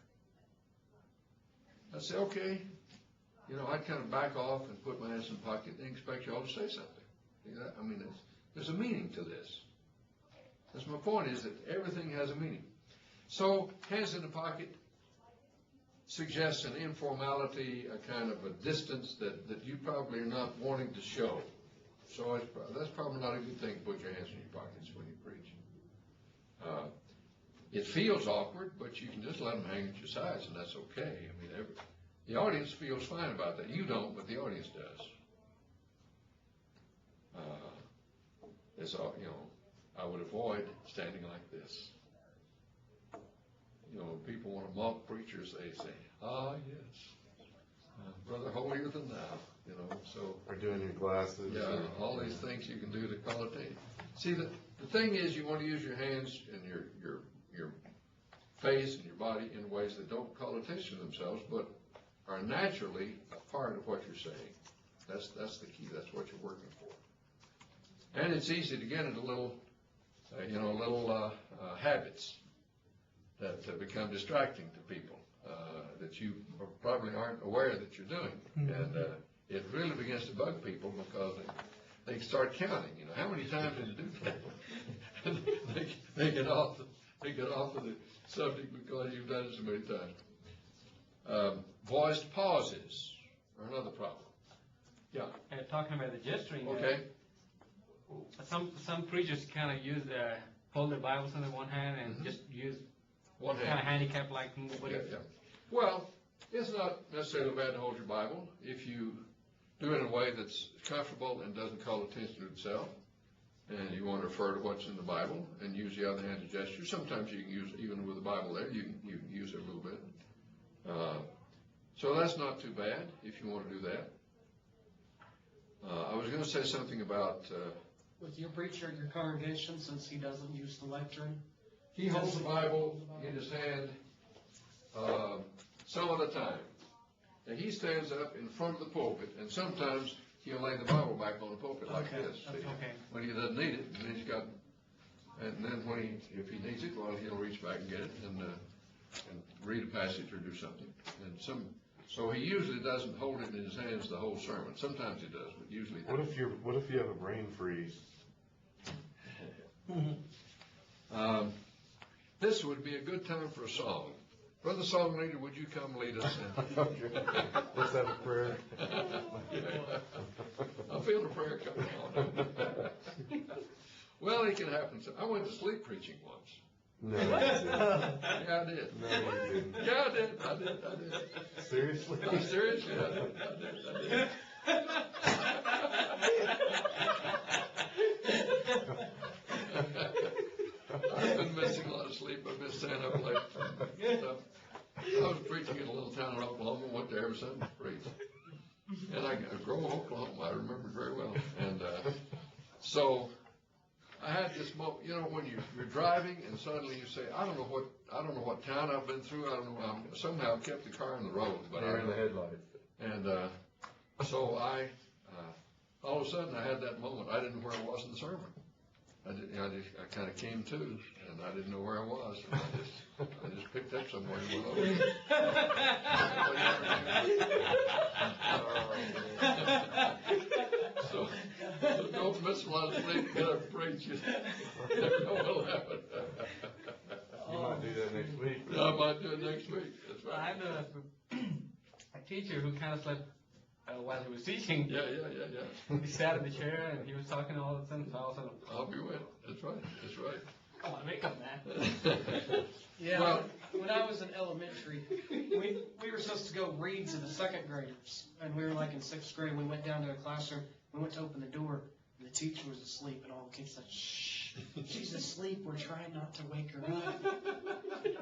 I'd say, okay, I'd kind of back off and put my hands in the pocket and expect you all to say something. I mean, there's a meaning to this. That's my point, is that everything has a meaning. So, hands in the pocket suggests an informality, a kind of a distance that you probably are not wanting to show. So that's probably not a good thing to put your hands in your pockets when you preach. It feels awkward, but you can just let them hang at your sides, and that's okay. I mean, the audience feels fine about that. You don't, but the audience does. It's all, I would avoid standing like this. People want to mock preachers. They say, yes, brother holier than thou, so. Or doing your glasses. Yeah, all these things you can do to call attention. See, the thing is, you want to use your hands and your face and your body in ways that don't call attention to themselves, but are naturally a part of what you're saying. That's the key. That's what you're working for. And it's easy to get into little habits that become distracting to people that you probably aren't aware that you're doing. And it really begins to bug people because they start counting. How many times did you do that? And they get off of the subject because you've done it so many times. Voiced pauses are another problem. Yeah. Talking about the gesturing. Okay. Some preachers kind of use hold their Bibles in one hand and just use one hand, kind of handicap-like movement. Yeah. Well, it's not necessarily bad to hold your Bible if you do it in a way that's comfortable and doesn't call attention to itself, and you want to refer to what's in the Bible and use the other hand to gesture. Sometimes you can use, even with the Bible there, you can use it a little bit. So that's not too bad if you want to do that. I was going to say something about... With your preacher at your congregation, since he doesn't use the lectern? He holds the Bible in his hand some of the time. And he stands up in front of the pulpit, and sometimes he'll lay the Bible back on the pulpit like this. See? Okay. When he doesn't need it, and then if he needs it, well, he'll reach back and get it and read a passage or do something. So he usually doesn't hold it in his hands the whole sermon. Sometimes he does, but usually What if you have a brain freeze? This would be a good time for a song. Brother Song Leader, would you come lead us in? Okay. Let's have a prayer. I feel the prayer coming on. Well, it can happen. I went to sleep preaching once. No, you didn't. Yeah, I did. No, you didn't. Yeah, I did. Seriously? I'm serious? Yeah, I did. I've been missing a lot of sleep. I've been staying up late. I was preaching in a little town in Oklahoma, went there every Sunday to preach. And I Grove, Oklahoma, I remember very well. And so I had this moment, when you're driving and suddenly you say, I don't know what town I've been through. I don't know. Somehow I kept the car on the road, but You're in the headlights. And so all of a sudden I had that moment. I didn't know where I was in the sermon. I kind of came to, and I didn't know where I was. I just picked up somewhere and went over. So don't miss a lot of sleep. Get up and preach. You never know what'll happen. You might do that next week. I might do it next week. That's I right. had a teacher who kind of slept while he was teaching. Yeah. He sat in the chair and he was talking all of a sudden. So all of a sudden, I'll be with. That's right. come on, wake up, man. Yeah, Well- when I was in elementary, we were supposed to go read to the second graders, and we were like in sixth grade. We went down to a classroom. We went to open the door, and the teacher was asleep, and all the kids said, "Shh, she's asleep. We're trying not to wake her up."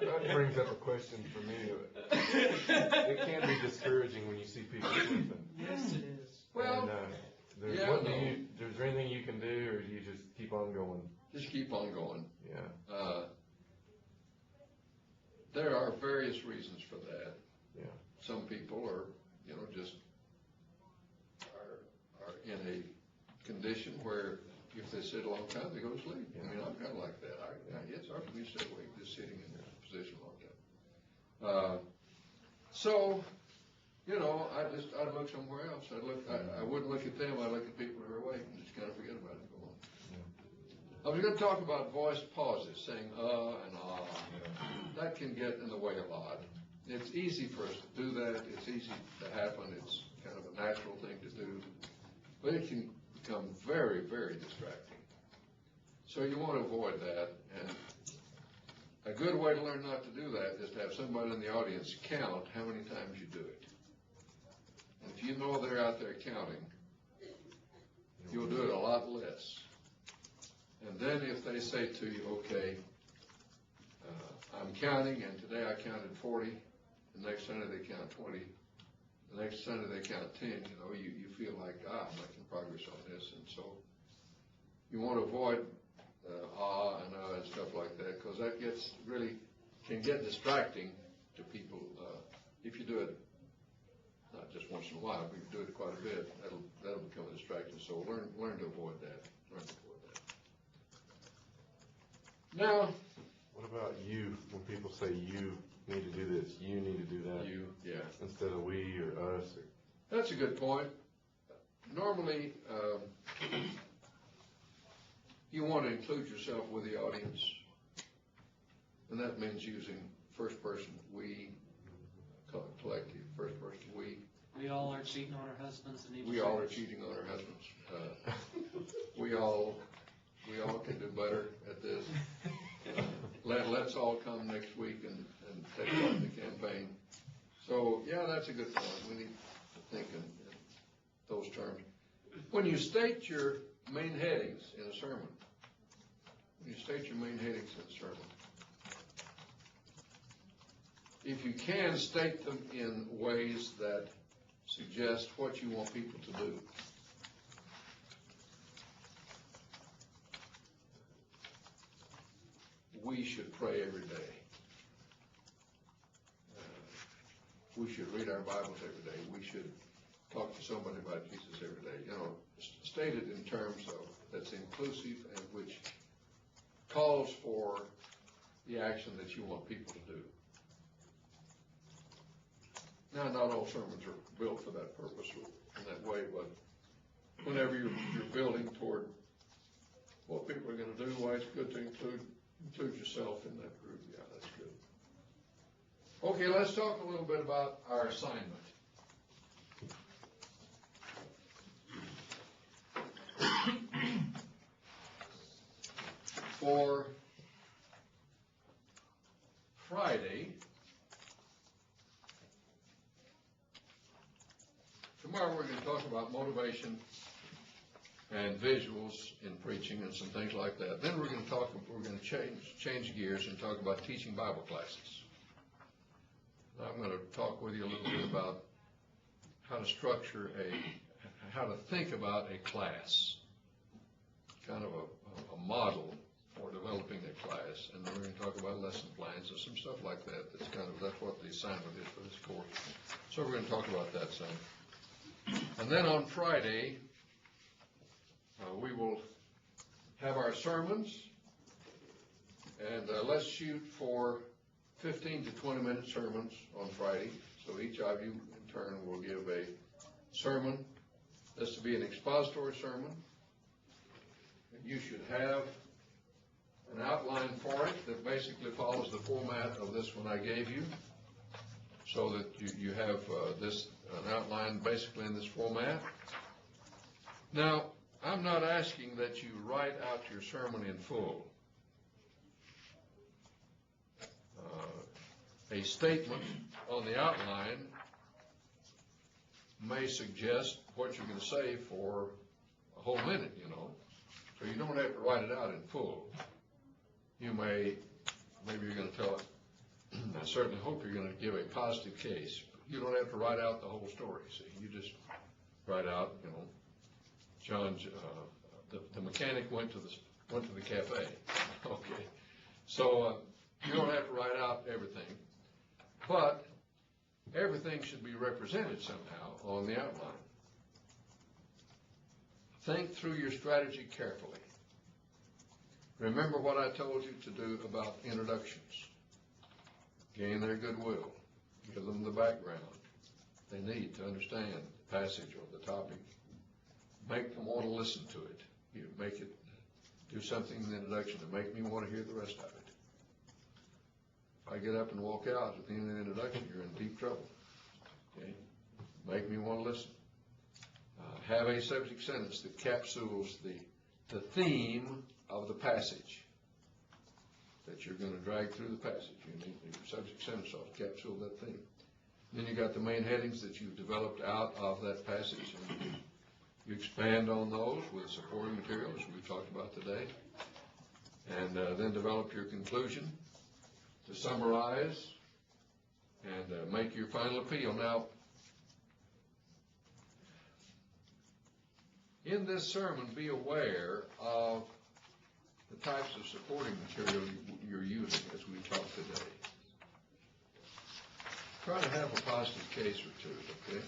That brings up a question for me. It can be discouraging when you see people sleeping. Yes, it is. Well, And, is there anything you can do, or do you just keep on going? just keep on going. Yeah. There are various reasons for that. Yeah. Some people are, just are in a condition where if they sit a long time, they go to sleep. I mean, I'm kind of like that. It's hard for me to stay awake just sitting in a position a long time. So, I'd look somewhere else. I wouldn't look at them. I'd look at people who are awake and just kind of forget about it and go on. I was going to talk about voice pauses, saying and ah. That can get in the way a lot. It's easy for us to do that. It's easy to happen. It's kind of a natural thing to do. But it can become very, very distracting. So you want to avoid that. And good way to learn not to do that is to have somebody in the audience count how many times you do it. And if you know they're out there counting, you'll do it a lot less. And then if they say to you, okay, I'm counting, and today I counted 40, the next Sunday they count 20, the next Sunday they count 10, you feel like, I'm making progress on this. And so you want to avoid and stuff like that, because that can get distracting to people if you do it not just once in a while, but if you do it quite a bit, that'll become a distraction. So learn to avoid that. Now, what about you? When people say you need to do this, you need to do that, yeah, instead of we or us. That's a good point. Normally, you want to include yourself with the audience, and that means using first person we, collective, first person we. We all are cheating on our husbands and even We all are cheating on our husbands. We all can do better at this. Let's all come next week and take part in the campaign. So, yeah, that's a good point. We need to think in those terms. When you state your main headings in a sermon, if you can state them in ways that suggest what you want people to do. We should pray every day. We should read our Bibles every day. We should talk to somebody about Jesus every day. Stated in terms of that's inclusive and which calls for the action that you want people to do. Now, not all sermons are built for that purpose in that way, but whenever you're building toward what people are going to do, why it's good to include yourself in that group. Yeah, that's good. Okay, let's talk a little bit about our assignment. For Friday, tomorrow we're going to talk about motivation and visuals in preaching and some things like that. Then we're going to change gears and talk about teaching Bible classes. I'm going to talk with you a little bit about how to structure how to think about a class, kind of a model for developing a class, and then we're going to talk about lesson plans and some stuff like that. That's what the assignment is for this course. So we're going to talk about that some. And then on Friday, we will have our sermons, and let's shoot for 15 to 20 minute sermons on Friday. So each of you in turn will give a sermon. This will be an expository sermon. You should have an outline for it that basically follows the format of this one I gave you, so that you have an outline basically in this format. Now, I'm not asking that you write out your sermon in full. A statement on the outline may suggest what you're going to say for a whole minute, So you don't have to write it out in full. Maybe you're going to tell it, I certainly hope you're going to give a positive case. You don't have to write out the whole story, see. You just write out, John's, the mechanic went to the cafe. Okay. So you don't have to write out everything, but everything should be represented somehow on the outline. Think through your strategy carefully. Remember what I told you to do about introductions. Gain their goodwill. Give them the background they need to understand the passage or the topic. Make them want to listen to it. You make it, do something in the introduction to make me want to hear the rest of it. If I get up and walk out at the end of the introduction, you're in deep trouble. Okay? Make me want to listen. Have a subject sentence that capsules the theme of the passage. that you're gonna drag through the passage. You need your subject sentence ought to capsule that theme. Then you got the main headings that you've developed out of that passage, and you expand on those with supporting material, as we've talked about today, and then develop your conclusion to summarize and make your final appeal. Now, in this sermon, be aware of the types of supporting material you're using as we talk today. Try to have a positive case or two, okay?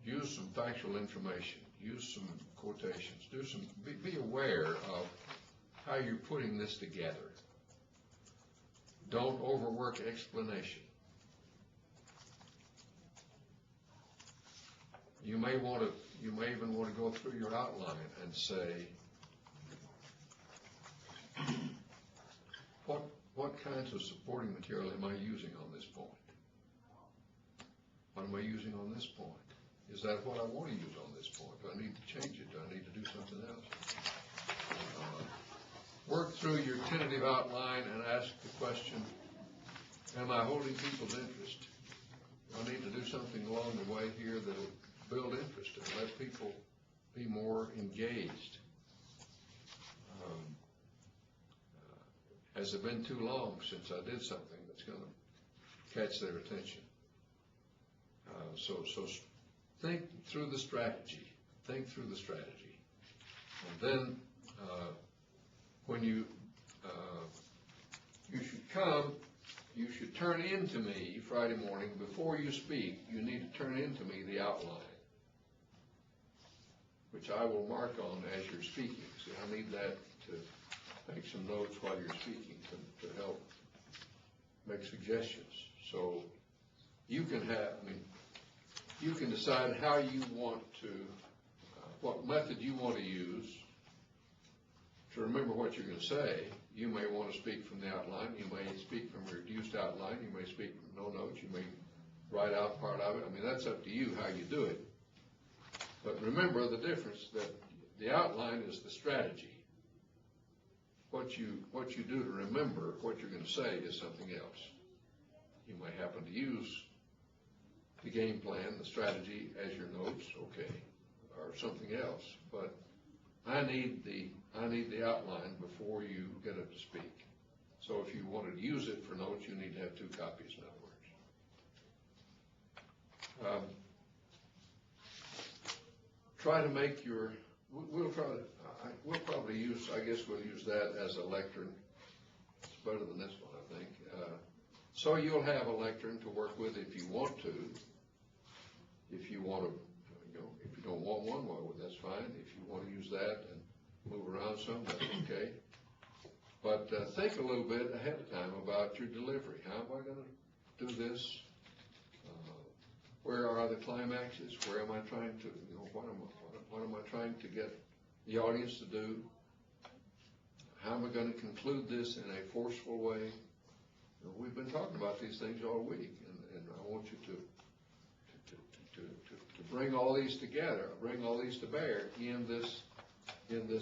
Use some factual information. Use some quotations. Be aware of how you're putting this together. Don't overwork explanation. You may even want to go through your outline and say, what kinds of supporting material am I using on this point? What am I using on this point? Is that what I want to use on this point? Do I need to change it? Do I need to do something else? Work through your tentative outline and ask the question, am I holding people's interest? Do I need to do something along the way here that will build interest and let people be more engaged? Has it been too long since I did something that's going to catch their attention? So think through the strategy. Think through the strategy. And then when you should turn in to me Friday morning before you speak. You need to turn in to me the outline, which I will mark on as you're speaking. See, I need that to make some notes while you're speaking to help make suggestions. So you can you can decide how you want to, what method you want to use to remember what you're going to say. You may want to speak from the outline. You may speak from a reduced outline. You may speak from no notes. You may write out part of it. I mean, that's up to you how you do it. But remember the difference, that the outline is the strategy. What you do to remember what you're going to say is something else. You may happen to use the game plan, the strategy as your notes, okay, or something else. But I need the outline before you get up to speak. So if you wanted to use it for notes, you need to have 2 copies, in other words. Try to make your, we'll probably use, I guess we'll use that as a lectern. It's better than this one, I think. So you'll have a lectern to work with if you want to. If you want to, if you don't want one, well, that's fine. If you want to use that and move around some, that's okay. But think a little bit ahead of time about your delivery. How am I going to do this? Where are the climaxes? Where am I trying to, what am I trying to get the audience to do? How am I going to conclude this in a forceful way? We've been talking about these things all week, and I want you to bring all these together, bring all these to bear in this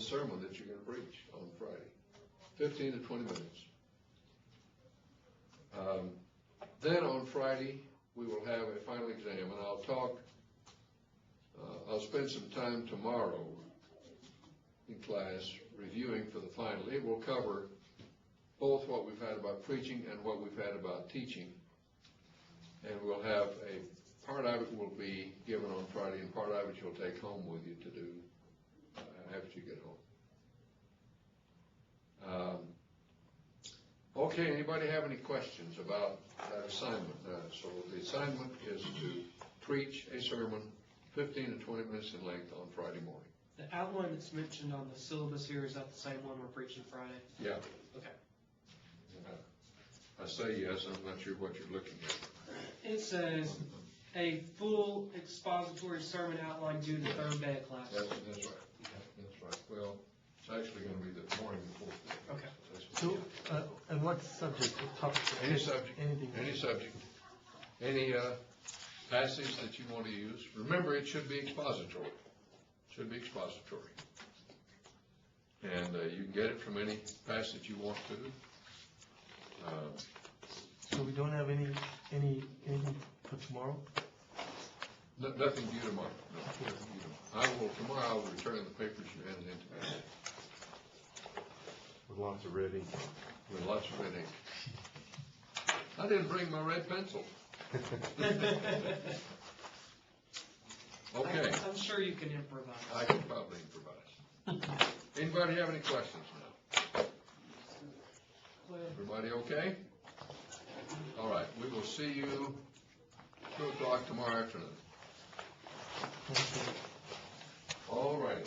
sermon that you're going to preach on Friday. 15 to 20 minutes. Then on Friday, we will have a final exam, and I'll spend some time tomorrow in class reviewing for the final. It will cover both what we've had about preaching and what we've had about teaching. And we'll have part of it will be given on Friday, and part of it you'll take home with you to do after you get home. Okay, anybody have any questions about that assignment? So the assignment is to preach a sermon 15 to 20 minutes in length on Friday morning. The outline that's mentioned on the syllabus here, is that the same one we're preaching Friday? Yeah. Okay. I say yes, I'm not sure what you're looking at. It says, a full expository sermon outline due the 3rd day of class. That's right. That's right. Well, it's actually going to be the morning before. Okay. So, and what subject, what topic? Any subject. Anything. Any subject. Any passage that you want to use. Remember, it should be expository. Should be expository. And you can get it from any passage you want to. So we don't have anything for tomorrow? Nothing due tomorrow. No, nothing due tomorrow. Tomorrow I will return the papers you handed in to me With lots of red ink. with lots of red ink. I didn't bring my red pencil. Okay, I'm sure you can improvise. I can probably improvise. Anybody have any questions now? Everybody okay? All right, we will see you 2 o'clock tomorrow afternoon. All right.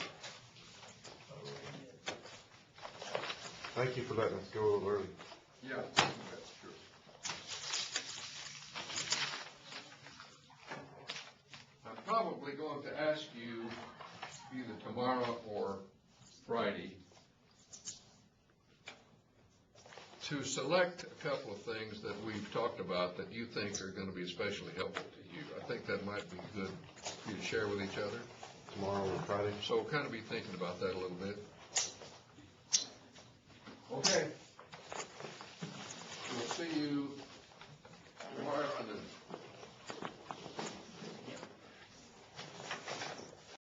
Thank you for letting us go a little early. Yeah, that's true. I'm probably going to ask you either tomorrow or Friday to select a couple of things that we've talked about that you think are going to be especially helpful to you. I think that might be good for you to share with each other. Tomorrow or Friday. So kind of be thinking about that a little bit.